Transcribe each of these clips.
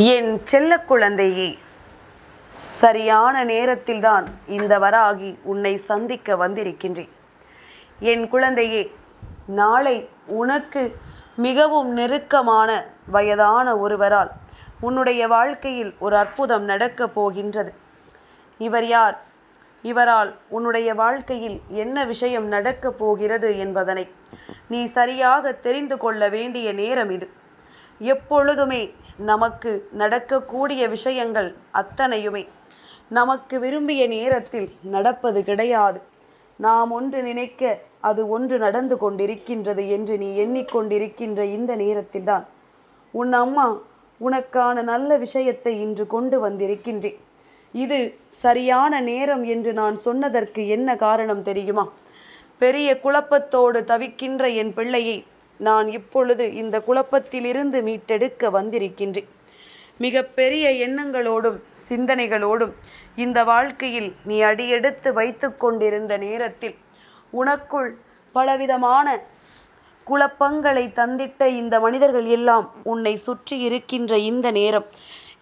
என் செல்ல குழந்தையே, சரியான நேரத்தில்தான் இந்த வராகி உன்னை சந்திக்க வந்திருக்கின்றேன். என் குழந்தையே, நாளை உனக்கு மிகவும் நெருக்கமான வயதான ஒருவரால் உன்னுடைய வாழ்க்கையில் ஒரு அற்புதம் நடக்கப் போகின்றது. இவர் யார்? இவரால் உன்னுடைய வாழ்க்கையில் என்ன விஷயம் நடக்கப் போகிறது என்பதனை நீ சரியாக தெரிந்து கொள்ள வேண்டிய நேரம் இது. எப்பொழுதுமே நமக்கு நடக்கக்கூடிய விஷயங்கள் அத்தனையுமே நமக்கு விரும்பிய நேரத்தில் நடப்பது கிடையாது. நாம் ஒன்று நினைக்க அது ஒன்று நடந்து கொண்டிருக்கின்றது என்று நீ எண்ணிக்கொண்டிருக்கின்ற இந்த நேரத்தில்தான் உன் அம்மா உனக்கான நல்ல விஷயத்தை இன்று கொண்டு வந்திருக்கின்றேன். இது சரியான நேரம் என்று நான் சொன்னதற்கு என்ன காரணம் தெரியுமா? பெரிய குழப்பத்தோடு தவிக்கின்ற என் பிள்ளையை நான் இப்பொழுது இந்த குழப்பத்திலிருந்து மீட்டெடுக்க வந்திருக்கின்றேன். மிக பெரிய எண்ணங்களோடும் சிந்தனைகளோடும் இந்த வாழ்க்கையில் நீ அடியெடுத்து வைத்து கொண்டிருந்த நேரத்தில் உனக்குள் பலவிதமான குழப்பங்களை தந்திட்ட இந்த மனிதர்கள் எல்லாம் உன்னை சுற்றி இருக்கின்ற இந்த நேரம்,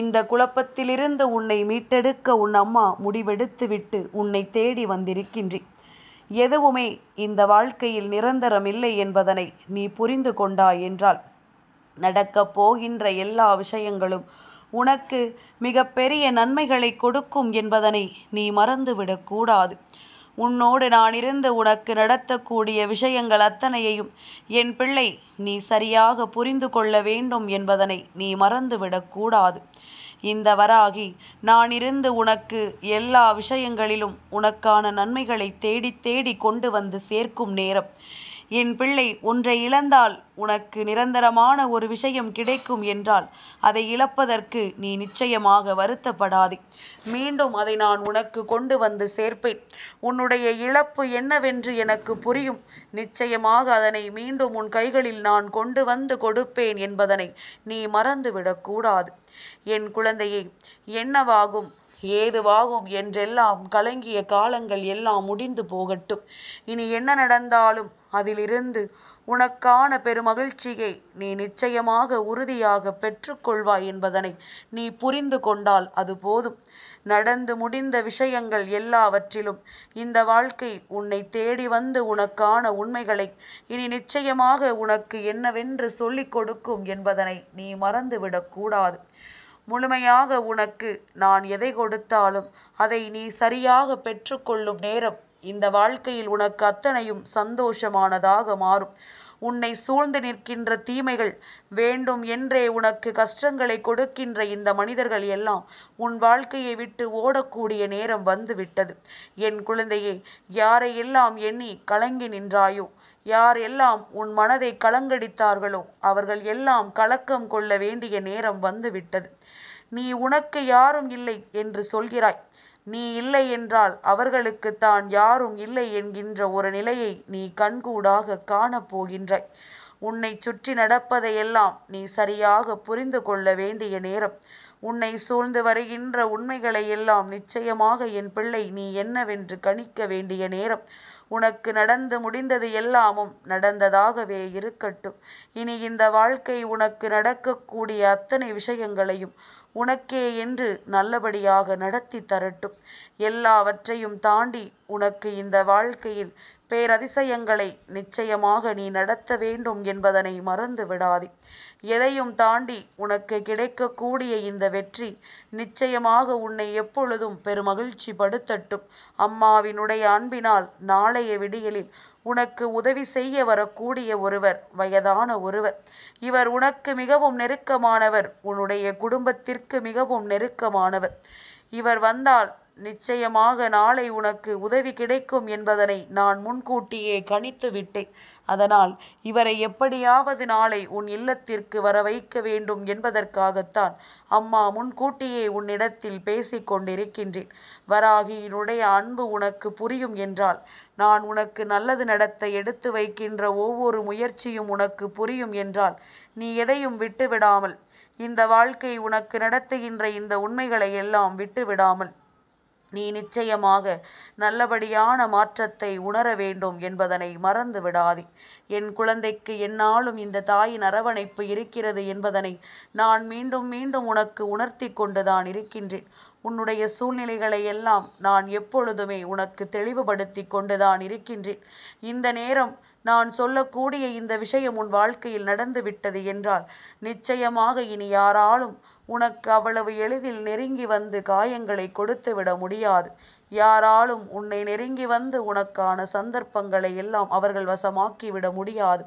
இந்த குழப்பத்திலிருந்து உன்னை மீட்டெடுக்க உன் அம்மா முடிவெடுத்து விட்டு உன்னை தேடி வந்திருக்கின்றேன். எதுவுமே இந்த வாழ்க்கையில் நிரந்தரம் இல்லை என்பதனை நீ புரிந்து கொண்டாய் என்றால் நடக்கப் போகின்ற எல்லா விஷயங்களும் உனக்கு மிக பெரிய நன்மைகளை கொடுக்கும் என்பதனை நீ மறந்துவிடக்கூடாது. உன்னோடு நான் இருந்து உனக்கு நடத்தக்கூடிய விஷயங்கள் அத்தனையையும் என் பிள்ளை நீ சரியாக புரிந்து கொள்ள வேண்டும் என்பதனை நீ மறந்துவிடக்கூடாது. இந்த வராகி நான் இருந்து உனக்கு எல்லா விஷயங்களிலும் உனக்கான நன்மைகளை தேடி தேடி கொண்டு வந்து சேர்க்கும் நேரம். என் பிள்ளை, ஒன்றை இழந்தால் உனக்கு நிரந்தரமான ஒரு விஷயம் கிடைக்கும் என்றால் அதை இழப்பதற்கு நீ நிச்சயமாக வருத்தப்படாதே. மீண்டும் அதை நான் உனக்கு கொண்டு வந்து சேர்ப்பேன். உன்னுடைய இழப்பு என்னவென்று எனக்கு புரியும். நிச்சயமாக அதனை மீண்டும் உன் கைகளில் நான் கொண்டு வந்து கொடுப்பேன் என்பதனை நீ மறந்துவிடக்கூடாது. என் குழந்தையே, என்னவாகும் ஏதுவாகும் என்றெல்லாம் கலங்கிய காலங்கள் எல்லாம் முடிந்து போகட்டும். இனி என்ன நடந்தாலும் அதிலிருந்து உனக்கான பெருமகிழ்ச்சியை நீ நிச்சயமாக உறுதியாக பெற்றுக்கொள்வாய் என்பதனை நீ புரிந்து கொண்டால் அது போதும். நடந்து முடிந்த விஷயங்கள் எல்லாவற்றிலும் இந்த வாழ்க்கை உன்னை தேடி வந்து உனக்கான உண்மைகளை இனி நிச்சயமாக உனக்கு என்னவென்று சொல்லிக் கொடுக்கும் என்பதனை நீ மறந்துவிடக்கூடாது. முழுமையாக உனக்கு நான் எதை கொடுத்தாலும் அதை நீ சரியாக பெற்றுக்கொள்ளும் நேரம் இந்த வாழ்க்கையில் உனக்கு அத்தனையும் சந்தோஷமானதாக மாறும். உன்னை சூழ்ந்து நிற்கின்ற தீமைகள், வேண்டும் என்றே உனக்கு கஷ்டங்களை கொடுக்கின்ற இந்த மனிதர்கள் எல்லாம் உன் வாழ்க்கையை விட்டு ஓடக்கூடிய நேரம் வந்துவிட்டது. என் குழந்தையே, யாரையெல்லாம் எண்ணி கலங்கி நின்றாயோ, யாரெல்லாம் உன் மனதை கலங்கடித்தார்களோ அவர்கள் எல்லாம் கலக்கம் கொள்ள வேண்டிய நேரம் வந்துவிட்டது. நீ உனக்கு யாரும் இல்லை என்று சொல்கிறாய். நீ இல்லை என்றால் அவர்களுக்கு தான் யாரும் இல்லை என்கின்ற ஒரு நிலையை நீ கண்கூடாக காணப்போகின்றாய். உன்னை சுற்றி நடப்பதையெல்லாம் நீ சரியாக புரிந்து கொள்ள வேண்டிய நேரம். உன்னை சூழ்ந்து வருகின்ற உண்மைகளை எல்லாம் நிச்சயமாக என் பிள்ளை நீ என்னவென்று கணிக்க வேண்டிய நேரம். உனக்கு நடந்து முடிந்தது எல்லாமும் நடந்ததாகவே இருக்கட்டும். இனி இந்த வாழ்க்கை உனக்கு நடக்கக்கூடிய அத்தனை விஷயங்களையும் உனக்கே என்று நல்லபடியாக நடத்தி தரட்டும். எல்லாவற்றையும் தாண்டி உனக்கு இந்த வாழ்க்கையில் பேரதிசயங்களை நிச்சயமாக நீ நடத்த வேண்டும் என்பதனை மறந்து விடாதே. எதையும் தாண்டி உனக்கு கிடைக்கக்கூடிய இந்த வெற்றி நிச்சயமாக உன்னை எப்பொழுதும் பெருமகிழ்ச்சி படுத்தட்டும். அம்மாவினுடைய அன்பினால் நாளைய விடியலில் உனக்கு உதவி செய்ய வரக்கூடிய ஒருவர், வயதான ஒருவர். இவர் உனக்கு மிகவும் நெருக்கமானவர், உன்னுடைய குடும்பத்திற்கு மிகவும் நெருக்கமானவர். இவர் வந்தால் நிச்சயமாக நாளை உனக்கு உதவி கிடைக்கும் என்பதனை நான் முன்கூட்டியே கணித்து விட்டேன். அதனால் இவரை எப்படியாவது நாளை உன் இல்லத்திற்கு வர வைக்க வேண்டும் என்பதற்காகத்தான் அம்மா முன்கூட்டியே உன்னிடத்தில் பேசிக் கொண்டிருக்கின்றேன். வராகியினுடைய அன்பு உனக்கு புரியும் என்றால், நான் உனக்கு நல்லது நடத்த எடுத்து வைக்கின்ற ஒவ்வொரு முயற்சியும் உனக்கு புரியும் என்றால், நீ எதையும் விட்டுவிடாமல், இந்த வாழ்க்கை உனக்கு நடத்துகின்ற இந்த உண்மைகளை எல்லாம் விட்டுவிடாமல் நீ நிச்சயமாக நல்லபடியான மாற்றத்தை உணர வேண்டும் என்பதனை மறந்து விடாதே. என் குழந்தைக்கு எந்நாளும் இந்த தாயின் அரவணைப்பு இருக்கிறது என்பதனை நான் மீண்டும் மீண்டும் உனக்கு உணர்த்தி கொண்டுதான் இருக்கின்றேன். உன்னுடைய சூழ்நிலைகளை எல்லாம் நான் எப்பொழுதுமே உனக்கு தெளிவுபடுத்தி கொண்டுதான் இருக்கின்றேன். இந்த நேரம் நான் சொல்லக்கூடிய இந்த விஷயம் உன் வாழ்க்கையில் நடந்து விட்டது என்றால் நிச்சயமாக இனி யாராலும் உனக்கு அவ்வளவு எளிதில் நெருங்கி வந்து காயங்களை கொடுத்து விட முடியாது. யாராலும் உன்னை நெருங்கி வந்து உனக்கான சந்தர்ப்பங்களை எல்லாம் அவர்கள் வசமாக்கிவிட முடியாது.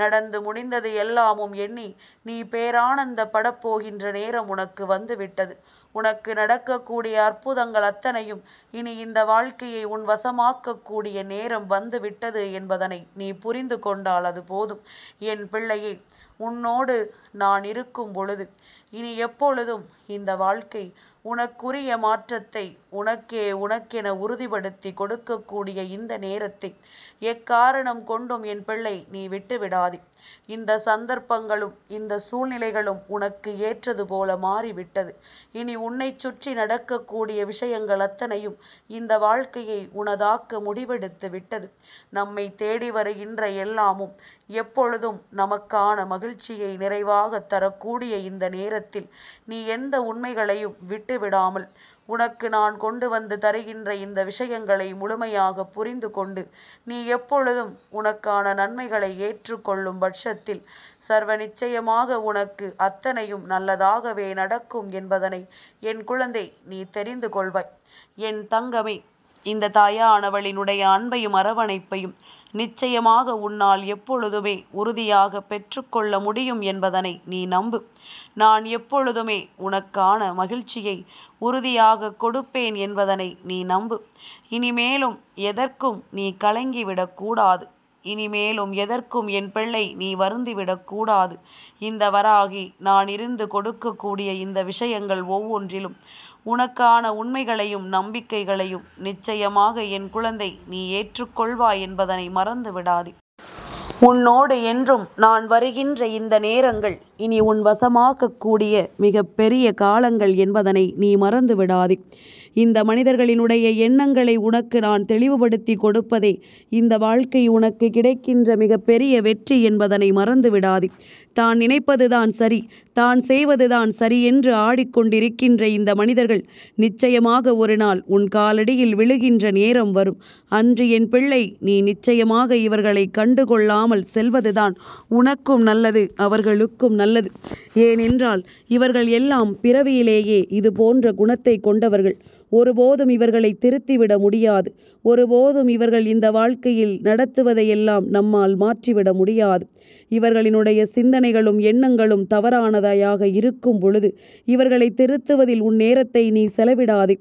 நடந்து முடிந்தது எல்லாமும் எண்ணி நீ பேரானந்த படப்போகின்ற நேரம் உனக்கு வந்து விட்டது. உனக்கு நடக்கக்கூடிய அற்புதங்கள் அத்தனையும் இனி இந்த வாழ்க்கையை உன் வசமாக்கக்கூடிய நேரம் வந்து விட்டது என்பதனை நீ புரிந்து கொண்டால் அது போதும். என் பிள்ளையே, உன்னோடு நான் இருக்கும் பொழுது இனி எப்பொழுதும் இந்த வாழ்க்கை உனக்குரிய மாற்றத்தை உனக்கென உறுதிப்படுத்தி கொடுக்கக்கூடிய இந்த நேரத்தை எக்காரணம் கொண்டும் என் பிள்ளை நீ விட்டுவிடாதே. இந்த சந்தர்ப்பங்களும் இந்த சூழ்நிலைகளும் உனக்கு ஏற்றது போல மாறிவிட்டது. இனி உன்னை சுற்றி நடக்கக்கூடிய விஷயங்கள் அத்தனையும் இந்த வாழ்க்கையை உனதாக்க முடிவெடுத்து விட்டது. நம்மை தேடி வருகின்ற எல்லாமும் எப்பொழுதும் நமக்கான மகிழ்ச்சியை நிறைவாக தரக்கூடிய இந்த நேரத்தில் நீ எந்த உண்மைகளையும் விட்டுவிடாமல் உனக்கு நான் கொண்டு வந்து தருகின்ற இந்த விஷயங்களை முழுமையாக புரிந்து கொண்டு நீ எப்பொழுதும் உனக்கான நன்மைகளை ஏற்றுக்கொள்ளும் பட்சத்தில் சர்வ நிச்சயமாக உனக்கு அத்தனையும் நல்லதாகவே நடக்கும் என்பதனை என் குழந்தை நீ தெரிந்து கொள்வாய். என் தங்கமே, இந்த தாயானவளினுடைய அன்பையும் அரவணைப்பையும் நிச்சயமாக உன்னால் எப்பொழுதுமே உறுதியாக பெற்றுக்கொள்ள முடியும் என்பதனை நீ நம்பு. நான் எப்பொழுதுமே உனக்கான மகிழ்ச்சியை உறுதியாக கொடுப்பேன் என்பதனை நீ நம்பு. இனிமேலும் எதற்கும் நீ கலங்கிவிடக்கூடாது. இனிமேலும் எதற்கும் என் பிள்ளை நீ வருந்திவிடக்கூடாது. இந்த வராகி நான் இருந்து கொடுக்கக்கூடிய இந்த விஷயங்கள் ஒவ்வொன்றிலும் உனக்கான உண்மைகளையும் நம்பிக்கைகளையும் நிச்சயமாக என் குழந்தை நீ ஏற்றுக்கொள்வாய் என்பதனை மறந்து விடாதே. உன்னோடு என்றும் நான் வருகின்ற இந்த நேரங்கள் இனி உன் வசமாக்கக்கூடிய மிக பெரிய காலங்கள் என்பதனை நீ மறந்து விடாதே. இந்த மனிதர்களினுடைய எண்ணங்களை உனக்கு நான் தெளிவுபடுத்தி கொடுப்பதே இந்த வாழ்க்கை உனக்கு கிடைக்கின்ற மிக பெரிய வெற்றி என்பதனை மறந்து விடாதே. தான் நினைப்பதுதான் சரி, தான் செய்வதுதான் சரி என்று ஆடிக்கொண்டிருக்கின்ற இந்த மனிதர்கள் நிச்சயமாக ஒரு நாள் உன் காலடியில் விழுகின்ற நேரம் வரும். அன்று என் பிள்ளை நீ நிச்சயமாக இவர்களை கண்டுகொள்ளாமல் செல்வதுதான் உனக்கும் நல்லது, அவர்களுக்கும் நல்லது. ஏனென்றால் இவர்கள் எல்லாம் பிறவியிலேயே இது போன்ற குணத்தை கொண்டவர்கள். ஒருபோதும் இவர்களை திருத்திவிட முடியாது. ஒருபோதும் இவர்கள் இந்த வாழ்க்கையில் நடத்துவதையெல்லாம் நம்மால் மாற்றிவிட முடியாது. இவர்களினுடைய சிந்தனைகளும் எண்ணங்களும் தவறானதாக இருக்கும் பொழுது இவர்களை திருத்துவதில் உன் நேரத்தை நீ செலவிடாதே.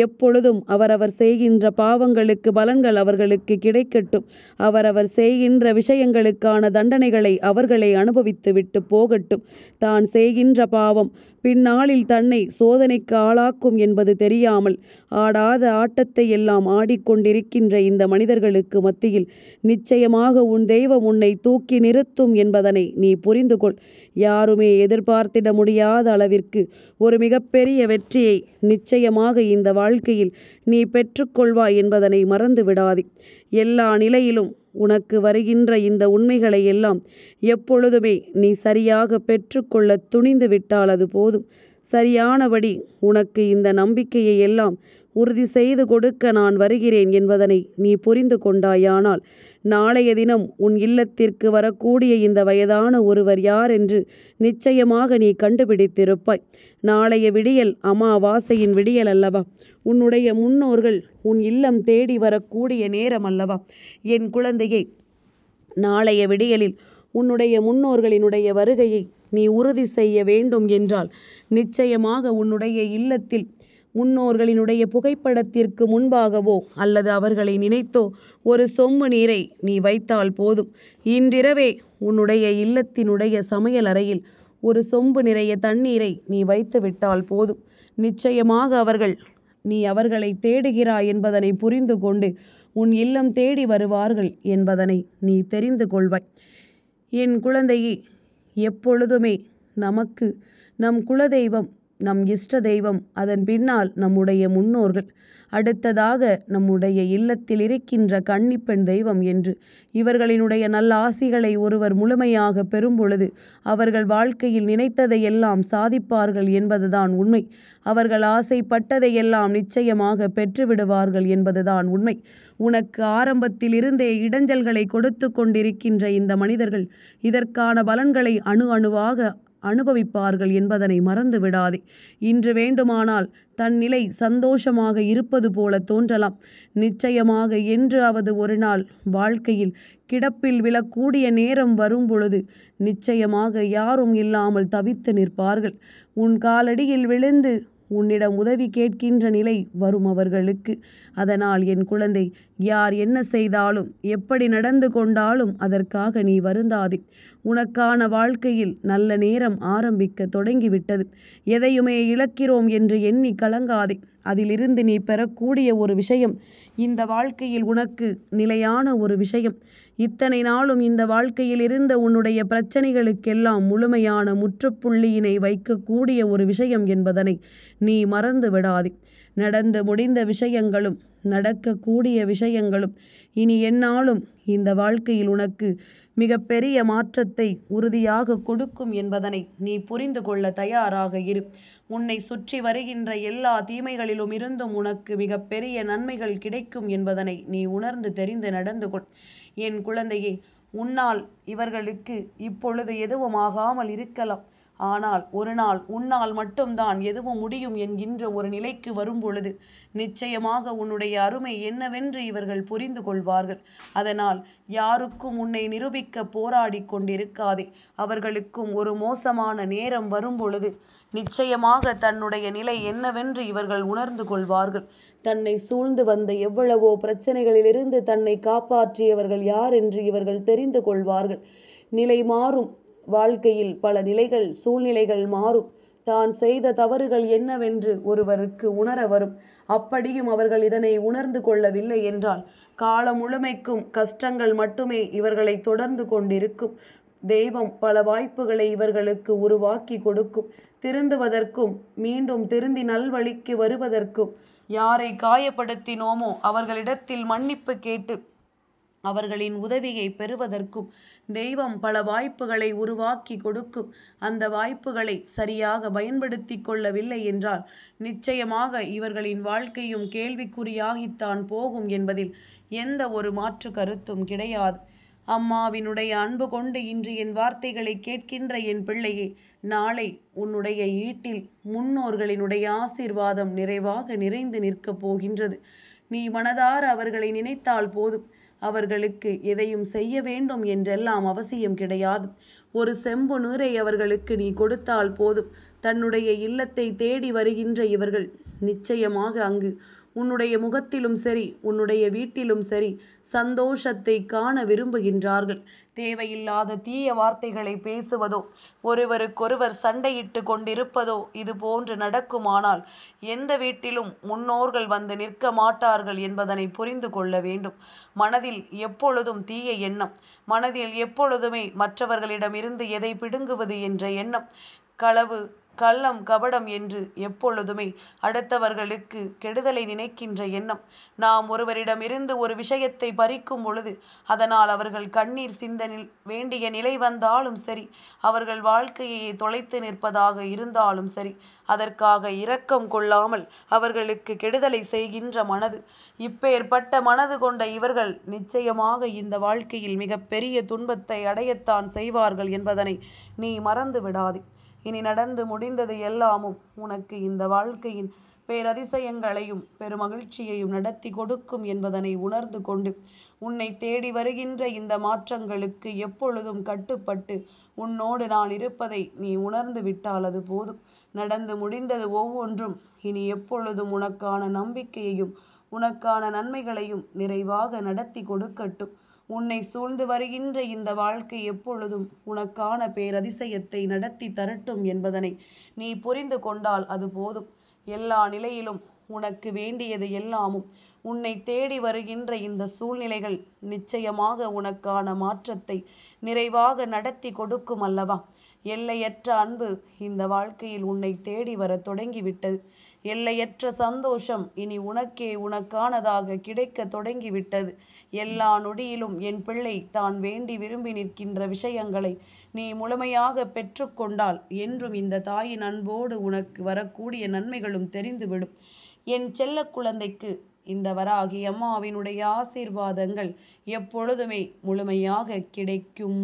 எப்பொழுதும் அவரவர் செய்கின்ற பாவங்களுக்கு பலன்கள் அவர்களுக்கு கிடைக்கட்டும். அவரவர் செய்கின்ற விஷயங்களுக்கான தண்டனைகளை அவர்களை அனுபவித்து விட்டு போகட்டும். தான் செய்கின்ற பாவம் பின்னாளில் தன்னை சோதனைக்கு ஆளாக்கும் என்பது தெரியாமல் ஆடாத ஆட்டத்தை எல்லாம் ஆடிக்கொண்டிருக்கின்ற இந்த மனிதர்களுக்கு மத்தியில் நிச்சயமாக உன் தெய்வம் உன்னை தூக்கி நிறுத்தும் என்பதனை நீ புரிந்து கொள். யாருமே எதிர்பார்த்திட முடியாத அளவிற்கு ஒரு மிகப்பெரிய வெற்றியை நிச்சயமாக இந்த வாழ்க்கையில் நீ பெற்றுக்கொள்வாய் என்பதனை மறந்து விடாதே. எல்லா நிலையிலும் உனக்கு வருகின்ற இந்த உண்மைகளை எல்லாம் எப்பொழுதுமே நீ சரியாக பெற்றுக்கொள்ள துணிந்து விட்டால் அது போதும். சரியானபடி உனக்கு இந்த நம்பிக்கையை எல்லாம் உறுதி செய்து கொடுக்க நான் வருகிறேன் என்பதனை நீ புரிந்து கொண்டாயானால் நாளைய தினம் உன் இல்லத்திற்கு வரக்கூடிய இந்த வயதான ஒருவர் யார் என்று நிச்சயமாக நீ கண்டுபிடித்திருப்பாய். நாளைய விடியல் அமாவாசையின் விடியல் அல்லவா? உன்னுடைய முன்னோர்கள் உன் இல்லம் தேடி வரக்கூடிய நேரம் அல்லவா? என் குழந்தையை, நாளைய விடியலில் உன்னுடைய முன்னோர்களினுடைய வருகையை நீ உறுதி செய்ய வேண்டும் என்றால் நிச்சயமாக உன்னுடைய இல்லத்தில் முன்னோர்களினுடைய புகைப்படத்திற்கு முன்பாகவோ அல்லது அவர்களை நினைத்தோ ஒரு சொம்பு நீரை நீ வைத்தால் போதும். இன்றிரவே உன்னுடைய இல்லத்தினுடைய சமையல் அறையில் ஒரு சொம்பு நிறைய தண்ணீரை நீ வைத்து விட்டால் போதும். நிச்சயமாக நீ அவர்களை தேடுகிறாய் என்பதனை புரிந்து கொண்டு உன் இல்லம் தேடி வருவார்கள் என்பதனை நீ தெரிந்து கொள்வாய். என் குழந்தையே, எப்பொழுதுமே நமக்கு நம் குலதெய்வம் நம் இஷ்ட தெய்வம், அதன் பின்னால் நம்முடைய முன்னோர்கள், அடுத்ததாக நம்முடைய இல்லத்தில் இருக்கின்ற கன்னிப்பெண் தெய்வம் என்று இவர்களினுடைய நல்ல ஆசிகளை ஒருவர் முழுமையாக பெறும்பொழுது அவர்கள் வாழ்க்கையில் நினைத்ததையெல்லாம் சாதிப்பார்கள் என்பதுதான் உண்மை. அவர்கள் ஆசைப்பட்டதையெல்லாம் நிச்சயமாக பெற்றுவிடுவார்கள் என்பதுதான் உண்மை. உனக்கு ஆரம்பத்தில் இருந்தே இடைஞ்சல்களை கொடுத்து கொண்டிருக்கின்ற இந்த மனிதர்கள் இதற்கான பலன்களை அணுவாக அனுபவிப்பார்கள் என்பதனை மறந்து விடாதே. இன்று வேண்டுமானால் தன் நிலை சந்தோஷமாக இருப்பது போல தோன்றலாம். நிச்சயமாக என்றாவது ஒரு நாள் வாழ்க்கையில் கிடப்பில் விழக்கூடிய நேரம் வரும் பொழுது நிச்சயமாக யாரும் இல்லாமல் தவித்து நிற்பார்கள். உன் காலடியில் விழுந்து உன்னிடம் உதவி கேட்கின்ற நிலை வரும் அவர்களுக்கு. அதனால் என் குழந்தை, யார் என்ன செய்தாலும் எப்படி நடந்து கொண்டாலும் அதற்காக நீ வருந்தாதே. உனக்கான வாழ்க்கையில் நல்ல நேரம் ஆரம்பிக்க தொடங்கிவிட்டது. எதையுமே இழக்கிறோம் என்று எண்ணி கலங்காதே. அதிலிருந்து நீ பெறக்கூடிய ஒரு விஷயம் இந்த வாழ்க்கையில் உனக்கு நிலையான ஒரு விஷயம். இத்தனை நாளும் இந்த வாழ்க்கையில் இருந்த உன்னுடைய பிரச்சனைகளுக்கெல்லாம் முழுமையான முற்றுப்புள்ளியினை வைக்கக்கூடிய ஒரு விஷயம் என்பதனை நீ மறந்து விடாதே. நடந்து முடிந்த விஷயங்களும் நடக்கக்கூடிய விஷயங்களும் இனி எந்நாளும் இந்த வாழ்க்கையில் உனக்கு மிகப்பெரிய மாற்றத்தை உறுதியாக கொடுக்கும் என்பதனை நீ புரிந்து கொள்ள தயாராக இரு. உன்னை சுற்றி வருகின்ற எல்லா தீமைகளிலும் இருந்தும் உனக்கு மிகப்பெரிய நன்மைகள் கிடைக்கும் என்பதனை நீ உணர்ந்து தெரிந்து நடந்து கொள். என் குழந்தையே, உன்னால் இவர்களுக்கு இப்பொழுது எதுவும் ஆகாமல் இருக்கலாம். ஆனால் ஒரு நாள் உன்னால் மட்டும்தான் எதுவும் முடியும் என்கின்ற ஒரு நிலைக்கு வரும் பொழுது நிச்சயமாக உன்னுடைய அருமை என்னவென்று இவர்கள் புரிந்து கொள்வார்கள். அதனால் யாருக்கும் உன்னை நிரூபிக்க போராடி கொண்டிருக்காதே. அவர்களுக்கும் ஒரு மோசமான நேரம் வரும் பொழுது நிச்சயமாக தன்னுடைய நிலை என்னவென்று இவர்கள் உணர்ந்து கொள்வார்கள். தன்னை சூழ்ந்து வந்த எவ்வளவோ பிரச்சனைகளிலிருந்து தன்னை காப்பாற்றியவர்கள் யார் என்று இவர்கள் தெரிந்து கொள்வார்கள். நிலை மாறும். வாழ்க்கையில் பல நிலைகள் சூழ்நிலைகள் மாறும். தான் செய்த தவறுகள் என்னவென்று ஒருவருக்கு உணர வரும். அப்படியும் அவர்கள் இதனை உணர்ந்து கொள்ளவில்லை என்றால் காலம் முழுமைக்கும் கஷ்டங்கள் மட்டுமே இவர்களை தொடர்ந்து கொண்டிருக்கும். தெய்வம் பல வாய்ப்புகளை இவர்களுக்கு உருவாக்கி கொடுக்கும். திருந்துவதற்கும் மீண்டும் திருந்தி நல்வழிக்கு வருவதற்கும், யாரை காயப்படுத்தினோமோ அவர்களிடத்தில் மன்னிப்பு கேட்டு அவர்களின் உதவியை பெறுவதற்கும் தெய்வம் பல வாய்ப்புகளை உருவாக்கி கொடுக்கும். அந்த வாய்ப்புகளை சரியாக பயன்படுத்தி கொள்ளவில்லை என்றால் நிச்சயமாக இவர்களின் வாழ்க்கையும் கேள்விக்குறியாகித்தான் போகும் என்பதில் எந்த ஒரு மாற்று கருத்தும் கிடையாது. அம்மாவினுடைய அன்பு கொண்டு இன்று என் வார்த்தைகளை கேட்கின்ற என் பிள்ளையே, நாளை உன்னுடைய வீட்டில் முன்னோர்களினுடைய ஆசீர்வாதம் நிறைவாக நிறைந்து நிற்கப் போகின்றது. நீ மனதார அவர்களை நினைத்தால் போதும். அவர்களுக்கு எதையும் செய்ய வேண்டும் என்றெல்லாம் அவசியம் கிடையாது. ஒரு செம்பு நீரை அவர்களுக்கு நீ கொடுத்தால் போதும். தன்னுடைய இல்லத்தை தேடி வருகின்ற இவர்கள் நிச்சயமாக அங்கு உன்னுடைய முகத்திலும் சரி உன்னுடைய வீட்டிலும் சரி சந்தோஷத்தை காண விரும்புகின்றார்கள். தேவையில்லாத தீய வார்த்தைகளை பேசுவதோ ஒருவருக்கொருவர் சண்டையிட்டு கொண்டிருப்பதோ இது போன்று நடக்குமானால் எந்த வீட்டிலும் முன்னோர்கள் வந்து நிற்க மாட்டார்கள் என்பதனை புரிந்து கொள்ள வேண்டும். மனதில் எப்பொழுதும் தீய எண்ணம், மனதில் எப்பொழுதுமே மற்றவர்களிடமிருந்து எதை பிடுங்குவது என்ற எண்ணம், களவு கள்ளம் கபடம் என்று எப்பொழுதுமே அடுத்தவர்களுக்கு கெடுதலை நினைக்கின்ற எண்ணம், நாம் ஒருவரிடமிருந்து ஒரு விஷயத்தை பறிக்கும் பொழுது அதனால் அவர்கள் கண்ணீர் சிந்த வேண்டிய நிலை வந்தாலும் சரி, அவர்கள் வாழ்க்கையை தொலைத்து நிற்பதாக இருந்தாலும் சரி, அதற்காக இரக்கம் கொள்ளாமல் அவர்களுக்கு கெடுதலை செய்கின்ற மனது, இப்பேற்பட்ட மனது கொண்ட இவர்கள் நிச்சயமாக இந்த வாழ்க்கையில் மிகப்பெரிய துன்பத்தை அடையத்தான் செய்வார்கள் என்பதனை நீ மறந்து விடாதே. இனி நடந்து முடிந்தது எல்லாமும் உனக்கு இந்த வாழ்க்கையின் பேரதிசயங்களையும் பெருமகிழ்ச்சியையும் நடத்தி கொடுக்கும் என்பதனை உணர்ந்து கொண்டு உன்னை தேடி வருகின்ற இந்த மாற்றங்களுக்கு எப்பொழுதும் கட்டுப்பட்டு உன்னோடு நான் இருப்பதை நீ உணர்ந்து விட்டால் அது போதும். நடந்து முடிந்தது ஒவ்வொன்றும் இனி எப்பொழுதும் உனக்கான நம்பிக்கையையும் உனக்கான நன்மைகளையும் நிறைவாக நடத்தி கொடுக்கட்டும். உன்னை சூழ்ந்து வருகின்ற இந்த வாழ்க்கை எப்பொழுதும் உனக்கான பேரதிசயத்தை நடத்தி தரட்டும் என்பதனை நீ புரிந்து கொண்டால் அது போதும். எல்லா நிலையிலும் உனக்கு வேண்டியது எல்லாமும் உன்னை தேடி வருகின்ற இந்த சூழ்நிலைகள் நிச்சயமாக உனக்கான மாற்றத்தை நிறைவாக நடத்தி கொடுக்கும் அல்லவா? எல்லையற்ற அன்பு இந்த வாழ்க்கையில் உன்னை தேடி வர தொடங்கிவிட்டது. எல்லையற்ற சந்தோஷம் இனி உனக்கே உனக்கானதாக கிடைக்க தொடங்கிவிட்டது. எல்லா நொடியிலும் என் பிள்ளை தான் வேண்டி விரும்பி நிற்கின்ற விஷயங்களை நீ முழுமையாக பெற்றுக்கொண்டால் என்றும் இந்த தாயின் அன்போடு உனக்கு வரக்கூடிய நன்மைகளும் தெரிந்துவிடும். என் செல்ல குழந்தைக்கு இந்த வராகி அம்மாவினுடைய ஆசீர்வாதங்கள் எப்பொழுதுமே முழுமையாக கிடைக்கும்.